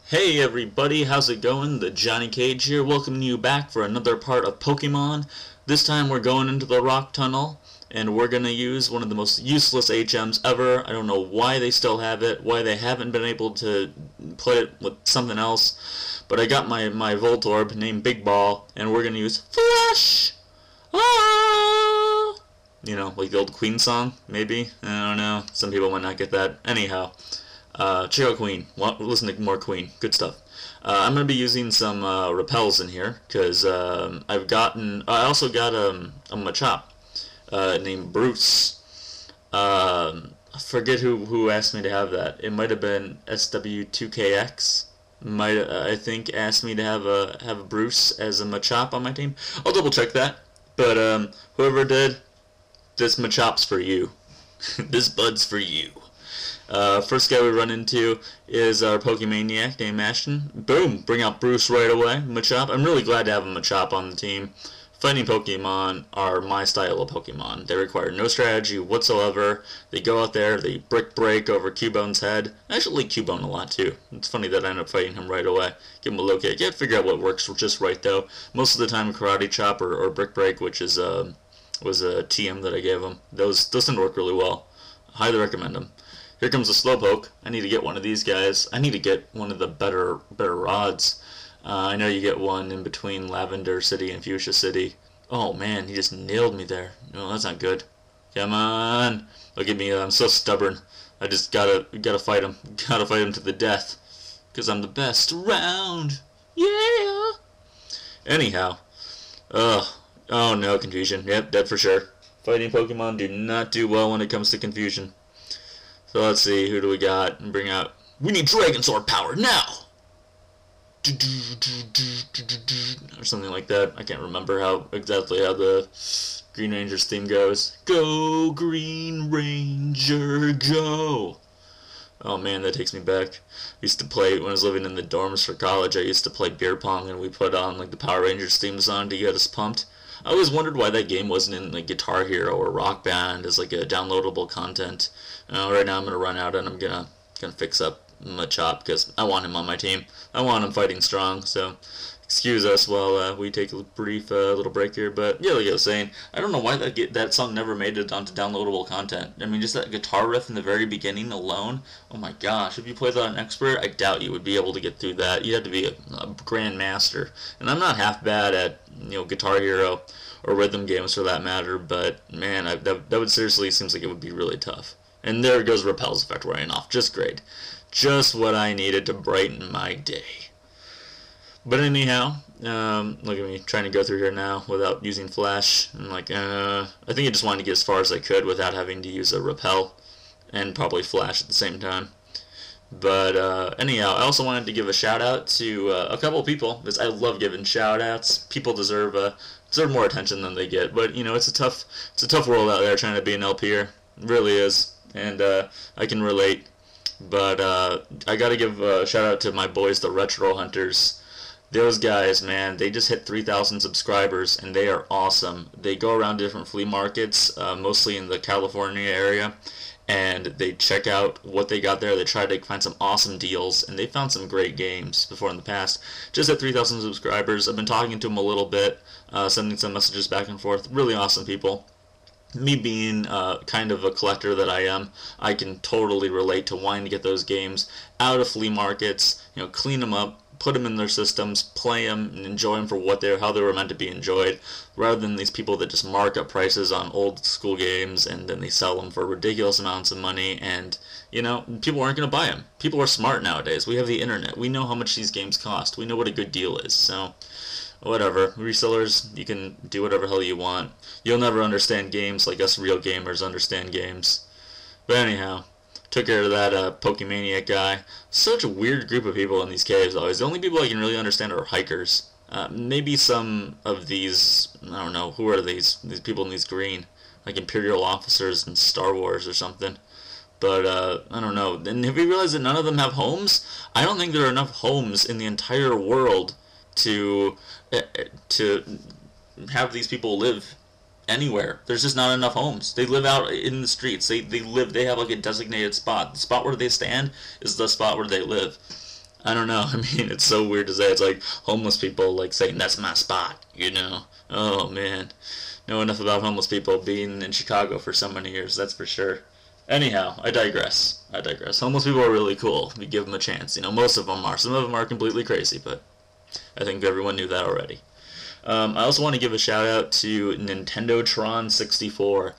Hey everybody, how's it going? The Johnny Cage here, welcoming you back for another part of Pokemon. This time we're going into the rock tunnel, and we're going to use one of the most useless HMs ever. I don't know why they still have it, why they haven't been able to put it with something else, but I got my Voltorb named Big Ball, and we're going to use Flash! Ah! You know, like the old Queen song, maybe? I don't know, some people might not get that. Anyhow. Check out Queen. Listen to more Queen. Good stuff. I'm going to be using some repels in here because I also got a Machop named Bruce. I forget who asked me to have that. It might have been SW2KX. I think asked me to have a Bruce as a Machop on my team. I'll double check that. But whoever did, this Machop's for you. This bud's for you. First guy we run into is our Pokemaniac named Ashton. Boom! Bring out Bruce right away. Machop. I'm really glad to have a Machop on the team. Fighting Pokemon are my style of Pokemon. They require no strategy whatsoever. They go out there, they brick break over Cubone's head. I actually like Cubone a lot too. It's funny that I end up fighting him right away. Give him a low kick. You have to figure out what works just right though. Most of the time Karate Chop or brick break, which is was a TM that I gave him. Those didn't work really well. Highly recommend them. Here comes a Slowpoke. I need to get one of these guys. I need to get one of the better rods. I know you get one in between Lavender City and Fuchsia City. Oh man, he just nailed me there. No, that's not good. Come on. Look at me, I'm so stubborn. I just gotta fight him. Gotta fight him to the death. Because I'm the best around. Yeah! Anyhow. Oh no, confusion. Yep, dead for sure. Fighting Pokemon do not do well when it comes to confusion. So let's see, who do we got? And bring out. We need Dragon Sword power now! Or something like that. I can't remember exactly how the Green Ranger's theme goes. Go, Green Ranger, go! Oh man, that takes me back. I used to play, when I was living in the dorms for college, I used to play beer pong and we put on like the Power Rangers theme song to get us pumped. I always wondered why that game wasn't in like Guitar Hero or Rock Band as like a downloadable content. Right now I'm gonna run out and I'm gonna fix up Machop because I want him on my team. I want him fighting strong. So excuse us while we take a brief little break here. But yeah, like I was saying, I don't know why that song never made it onto downloadable content. I mean, just that guitar riff in the very beginning alone. Oh my gosh, if you play that on Expert, I doubt you would be able to get through that. You'd have to be a grand master. And I'm not half bad at Guitar Hero or rhythm games for that matter. But man, that would seriously seems like it would be really tough. And there goes Repel's effect wearing off. Just great. Just what I needed to brighten my day. But anyhow, look at me trying to go through here now without using Flash. I'm like, I think I just wanted to get as far as I could without having to use a Repel and probably Flash at the same time. But anyhow, I also wanted to give a shout out to a couple of people because I love giving shout outs. People deserve more attention than they get. But it's a tough world out there trying to be an LPer. It really is, and I can relate. But I gotta give a shout out to my boys, the Retro Hunters. Those guys, man, they just hit 3,000 subscribers, and they are awesome. They go around different flea markets, mostly in the California area, and they check out what they got there. They try to find some awesome deals, and they found some great games before in the past. Just at 3,000 subscribers. I've been talking to them a little bit, sending some messages back and forth. Really awesome people. Me being kind of a collector that I am, I can totally relate to wanting to get those games out of flea markets, clean them up, put them in their systems, play them, and enjoy them for how they were meant to be enjoyed, rather than these people that just mark up prices on old school games and then they sell them for ridiculous amounts of money, and people aren't going to buy them. People are smart nowadays. We have the internet. We know how much these games cost. We know what a good deal is. So whatever. Resellers, you can do whatever hell you want. You'll never understand games like us real gamers understand games. But anyhow, took care of that Pokemaniac guy. Such a weird group of people in these caves always. The only people I can really understand are hikers. Maybe some of these, I don't know, who are these people in these green? Like Imperial officers in Star Wars or something. But, I don't know. And have you realized that none of them have homes? I don't think there are enough homes in the entire world to have these people live anywhere. There's just not enough homes. They live out in the streets. They have like a designated spot. The spot where they stand is the spot where they live. I don't know. I mean, it's so weird to say. It's like homeless people like saying that's my spot, you know? Oh man, know enough about homeless people being in Chicago for so many years. That's for sure. Anyhow, I digress. I digress. Homeless people are really cool. We give them a chance. You know, most of them are. Some of them are completely crazy, but I think everyone knew that already. I also want to give a shout out to Nintendo Tron 64.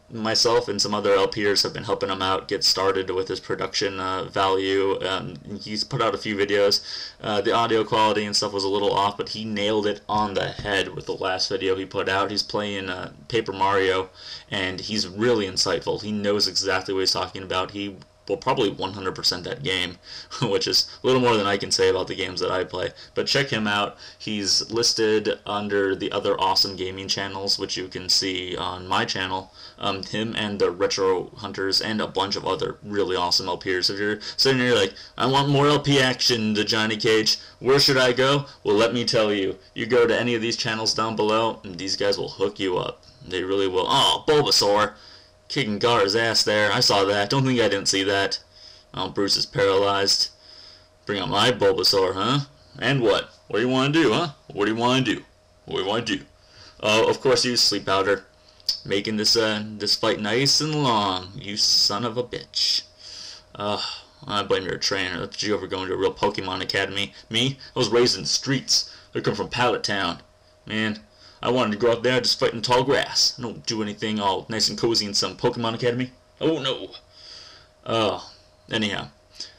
Myself and some other LPers have been helping him out get started with his production value. He's put out a few videos. The audio quality and stuff was a little off, but he nailed it on the head with the last video he put out. He's playing Paper Mario, and he's really insightful. He knows exactly what he's talking about. He will probably 100% that game, which is a little more than I can say about the games that I play. But check him out. He's listed under the other awesome gaming channels, which you can see on my channel. Him and the Retro Hunters and a bunch of other really awesome LPers. If you're sitting here like, I want more LP action to Johnny Cage, where should I go? Well, let me tell you. You go to any of these channels down below, and these guys will hook you up. They really will. Oh, Bulbasaur! Kicking Gar's ass there. I saw that. Don't think I didn't see that. Oh, Bruce is paralyzed. Bring out my Bulbasaur, huh? And what? What do you want to do, huh? What do you want to do? What do you want to do? Oh, of course, use Sleep Powder. Making this fight nice and long. You son of a bitch. I blame your trainer. That's you ever going to a real Pokemon Academy. Me? I was raised in the streets. I come from Pallet Town. Man, I wanted to go out there just fight in tall grass. I don't do anything all nice and cozy in some Pokemon Academy. Oh no. Oh, anyhow.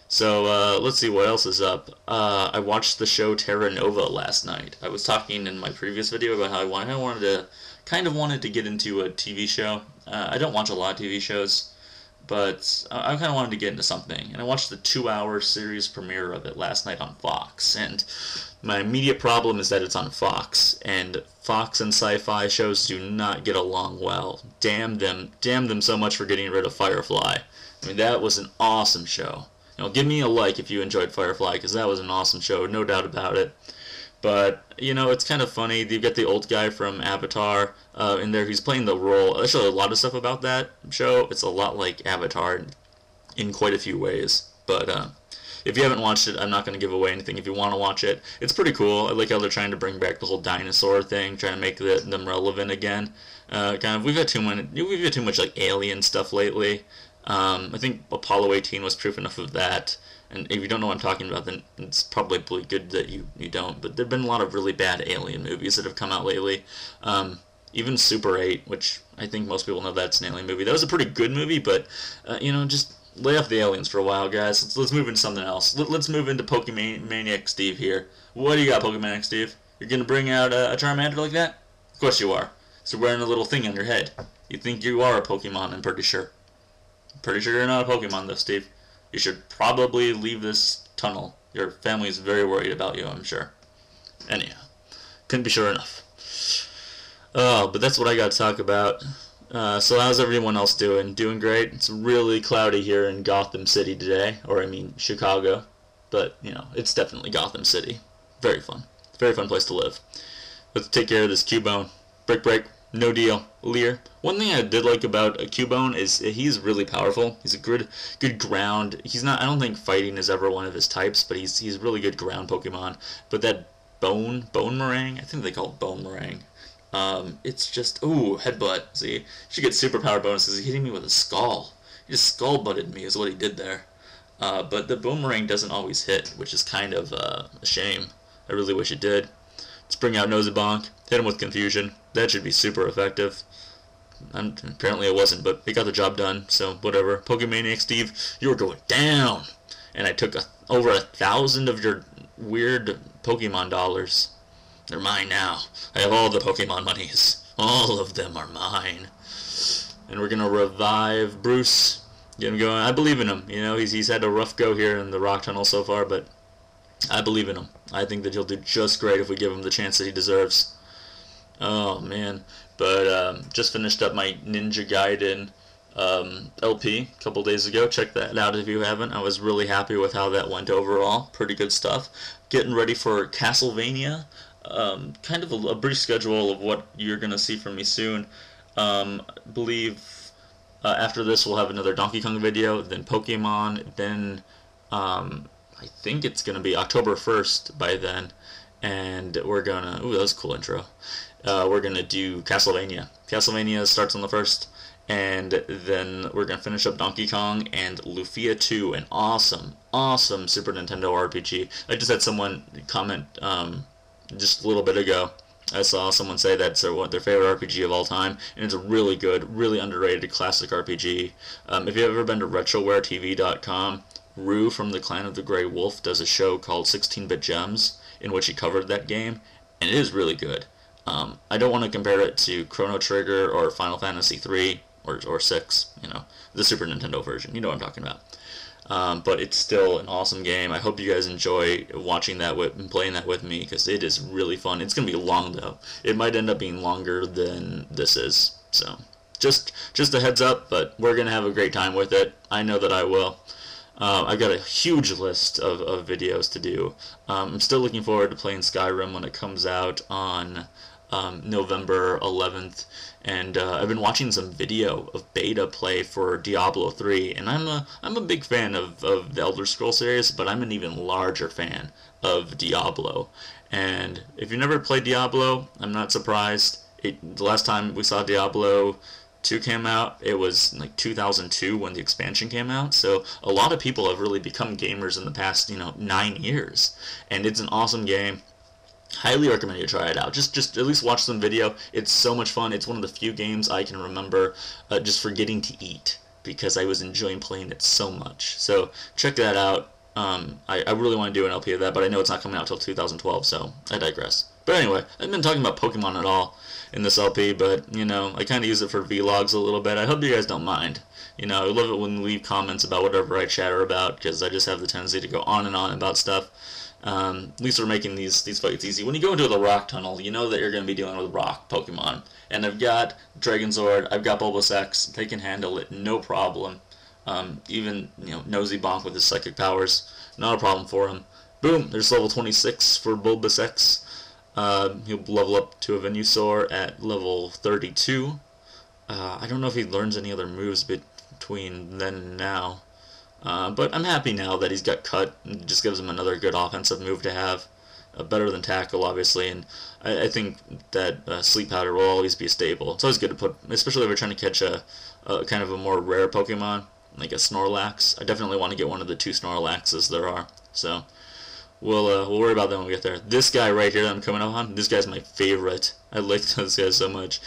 So, let's see what else is up. I watched the show Terra Nova last night. I was talking in my previous video about how I wanted to get into a TV show. I don't watch a lot of TV shows, but I kind of wanted to get into something. And I watched the 2-hour series premiere of it last night on Fox. And my immediate problem is that it's on Fox. And Fox and sci-fi shows do not get along well. Damn them so much for getting rid of Firefly. I mean, that was an awesome show. You know, give me a like if you enjoyed Firefly, because that was an awesome show, no doubt about it. But, you know, it's kind of funny. You get the old guy from Avatar in there. He's playing the role. Actually, a lot of stuff about that show. It's a lot like Avatar in quite a few ways. But if you haven't watched it, I'm not going to give away anything. If you want to watch it, it's pretty cool. I like how they're trying to bring back the whole dinosaur thing, trying to make them relevant again. We've had too much like alien stuff lately. I think Apollo 18 was proof enough of that. And if you don't know what I'm talking about, then it's probably good that you don't. But there have been a lot of really bad alien movies that have come out lately. Even Super 8, which I think most people know that's an alien movie. That was a pretty good movie, but, you know, just lay off the aliens for a while, guys. Let's move into something else. Let's move into Pokemaniac Steve here. What do you got, Pokemaniac Steve? You're going to bring out a Charmander like that? Of course you are. So wearing a little thing on your head. You think you are a Pokemon, I'm pretty sure. Pretty sure you're not a Pokemon, though, Steve. You should probably leave this tunnel. Your family is very worried about you, I'm sure. Anyhow, couldn't be sure enough. Oh, but that's what I got to talk about. So how's everyone else doing? Doing great? It's really cloudy here in Gotham City today. Or, I mean, Chicago. But, you know, it's definitely Gotham City. Very fun. Very fun place to live. Let's take care of this Cubone. Break. No deal. Leer. One thing I did like about Cubone is he's really powerful. He's a good ground. He's not. I don't think fighting is ever one of his types, but he's really good ground Pokemon. But that bone meringue, I think they call it bone meringue. It's just headbutt. See, she gets superpower bonuses. He's hitting me with a skull. He just skull butted me is what he did there. But the boomerang doesn't always hit, which is kind of a shame. I really wish it did. Let's bring out Nosebonk. Hit him with Confusion. That should be super effective. Apparently it wasn't, but it got the job done, so whatever. Pokemaniac Steve, you were going down! And I took over 1,000 of your weird Pokemon dollars. They're mine now. I have all the Pokemon monies. All of them are mine. And we're gonna revive Bruce. Get him going. I believe in him. You know, he's had a rough go here in the Rock Tunnel so far, but I believe in him. I think that he'll do just great if we give him the chance that he deserves. Oh, man. But just finished up my Ninja Gaiden LP a couple days ago. Check that out if you haven't. I was really happy with how that went overall. Pretty good stuff. Getting ready for Castlevania. Kind of a brief schedule of what you're going to see from me soon. Believe after this we'll have another Donkey Kong video, then Pokemon, then I think it's gonna be October 1st by then, and we're gonna. Ooh, that was a cool intro. We're gonna do Castlevania. Castlevania starts on the 1st, and then we're gonna finish up Donkey Kong and Lufia 2, an awesome Super Nintendo RPG. I just had someone comment just a little bit ago. I saw someone say that's their favorite RPG of all time, and it's a really good, really underrated classic RPG. If you've ever been to RetroWareTV.com, Rue from the Clan of the Grey Wolf does a show called 16-Bit Gems, in which he covered that game, and it is really good. I don't want to compare it to Chrono Trigger or Final Fantasy 3 or 6, the Super Nintendo version. You know what I'm talking about. But it's still an awesome game. I hope you guys enjoy watching that and playing that with me, because it is really fun. It's going to be long, though. It might end up being longer than this is. So, just a heads up, but we're going to have a great time with it. I know that I will. I've got a huge list of videos to do. I'm still looking forward to playing Skyrim when it comes out on November 11th, and I've been watching some video of beta play for Diablo 3, and I'm a big fan of the Elder Scrolls series, but I'm an even larger fan of Diablo. And if you never played Diablo, I'm not surprised. The last time we saw Diablo 2 came out, it was like 2002 when the expansion came out, so a lot of people have really become gamers in the past 9 years, and it's an awesome game. Highly recommend you try it out. Just at least watch some video. It's so much fun. It's one of the few games I can remember just forgetting to eat, because I was enjoying playing it so much. So check that out. I really want to do an LP of that, but I know it's not coming out until 2012, so I digress. But anyway, I haven't been talking about Pokemon at all in this LP, but, I kind of use it for vlogs a little bit. I hope you guys don't mind. I love it when you leave comments about whatever I chatter about, because I just have the tendency to go on and on about stuff. At least we're making these fights easy. When you go into the rock tunnel, you know that you're going to be dealing with rock Pokemon. And I've got Dragonzord, I've got Bulbasaur, they can handle it, no problem. Even, Nosy Bonk with his psychic powers, not a problem for him. Boom, there's level 26 for Bulbasaur. He'll level up to a Venusaur at level 32. I don't know if he learns any other moves between then and now. But I'm happy now that he's got Cut. It just gives him another good offensive move to have. Better than Tackle, obviously. And I think that Sleep Powder will always be stable. It's always good to put, especially if we're trying to catch a kind of a more rare Pokemon, like a Snorlax. I definitely want to get one of the 2 Snorlaxes there are. So we'll worry about that when we get there. This guy right here that I'm coming up on, this guy's my favorite. I like this guy so much.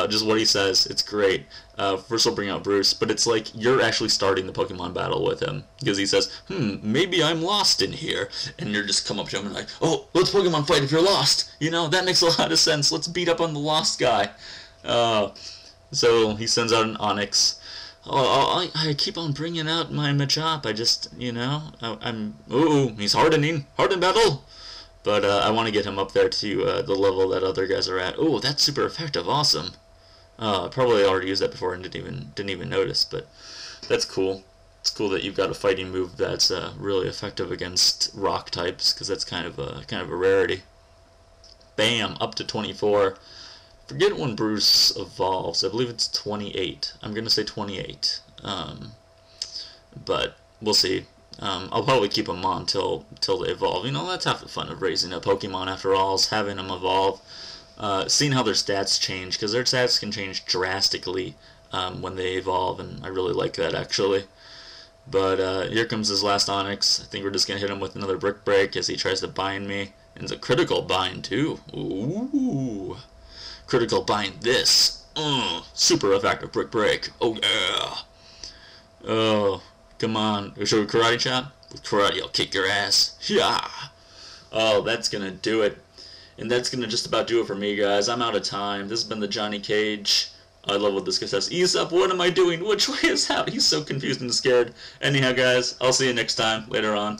Just what he says, it's great. First we'll bring out Bruce, but it's like you're actually starting the Pokemon battle with him, because he says, maybe I'm lost in here, and you're just come up to him and like, oh, let's Pokemon fight if you're lost. That makes a lot of sense. Let's beat up on the lost guy. So he sends out an Onix. I keep on bringing out my Machop. I just, ooh, he's hardening battle. But I want to get him up there to the level that other guys are at. Oh, that's super effective, awesome. Probably already used that before and didn't even notice, but that's cool. It's cool that you've got a fighting move that's really effective against rock types, because that's kind of a rarity. Bam, up to 24. Forget when Bruce evolves. I believe it's 28. I'm gonna say 28. But we'll see. I'll probably keep them on till they evolve. That's half the fun of raising a Pokemon after all, is having them evolve. Seeing how their stats change, because their stats can change drastically when they evolve, and I really like that, actually. But here comes his last Onix. I think we're just going to hit him with another Brick Break as he tries to bind me. And it's a critical bind, too. Ooh. Critical bind this. Super effective Brick Break. Oh, yeah. Oh, come on. Should we Karate Chop? With Karate, I'll kick your ass. Yeah. Oh, that's going to do it. And that's going to just about do it for me, guys. I'm out of time. This has been the Johnny Cage. I love what this guy says. Ease up, what am I doing? Which way is out? He's so confused and scared. Anyhow, guys, I'll see you next time. Later on.